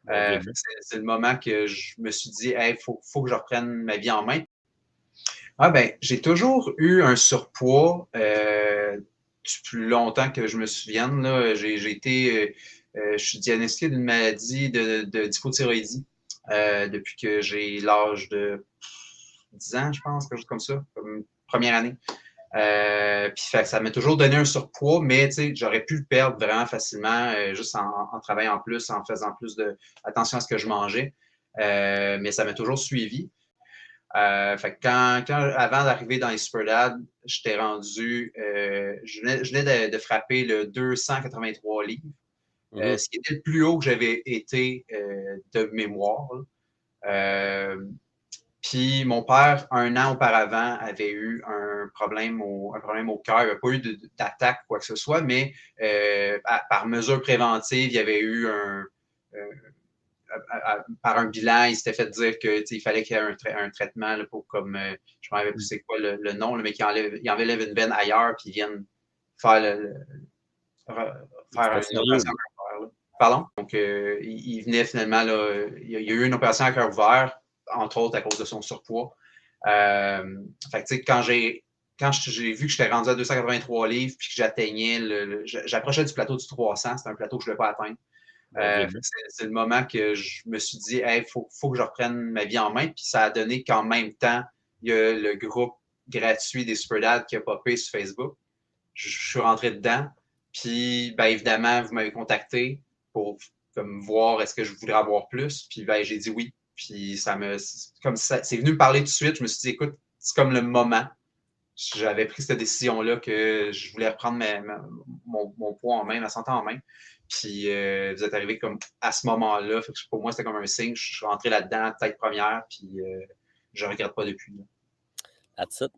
Mon Dieu. C'est le moment que je me suis dit, hey, faut que je reprenne ma vie en main. Ah ben, j'ai toujours eu un surpoids depuis plus longtemps que je me souvienne. Là, je suis diagnostiqué d'une maladie d'hypothyroïdie depuis que j'ai l'âge de 10 ans, je pense, quelque chose comme ça, comme première année. Puis ça m'a toujours donné un surpoids, mais j'aurais pu le perdre vraiment facilement juste en travaillant plus, en faisant plus attention à ce que je mangeais. Mais ça m'a toujours suivi. Fait que avant d'arriver dans les Superdad, j'étais rendu, je venais de frapper le 283 livres, Mhm. ce qui était le plus haut que j'avais été de mémoire. Puis mon père, un an auparavant, avait eu un problème au cœur. Il n'y a pas eu d'attaque ou quoi que ce soit, mais par mesure préventive, il y avait eu par un bilan, il s'était fait dire qu'il fallait qu'il y ait un traitement là, pour comme je ne me rappelle plus c'est quoi le nom, là, mais qu'il enlève une veine ailleurs puis ils viennent faire, faire C'était une sérieux, opération là. à cœur ouvert. Là. Pardon? Donc, il venait finalement, là, il y a eu une opération à cœur ouvert, entre autres à cause de son surpoids. Fait que, quand j'ai vu que j'étais rendu à 283 livres puis que j'atteignais j'approchais du plateau du 300, c'était un plateau que je ne devais pas atteindre. Mon Dieu. C'est le moment que je me suis dit, hey, faut que je reprenne ma vie en main. Puis ça a donné qu'en même temps, il y a le groupe gratuit des Superdad qui a popé sur Facebook. Je suis rentré dedans. Puis, ben, évidemment, vous m'avez contacté pour comme, voir est-ce que je voudrais avoir plus. Puis, ben, j'ai dit oui. Puis, comme ça, c'est venu me parler tout de suite. Je me suis dit, écoute, c'est comme le moment. J'avais pris cette décision-là que je voulais reprendre mon poids en main, ma santé en main. Puis vous êtes arrivé comme à ce moment-là. Pour moi, c'était comme un signe. Je suis rentré là-dedans, tête première, puis je ne regrette pas depuis. Là. That's it.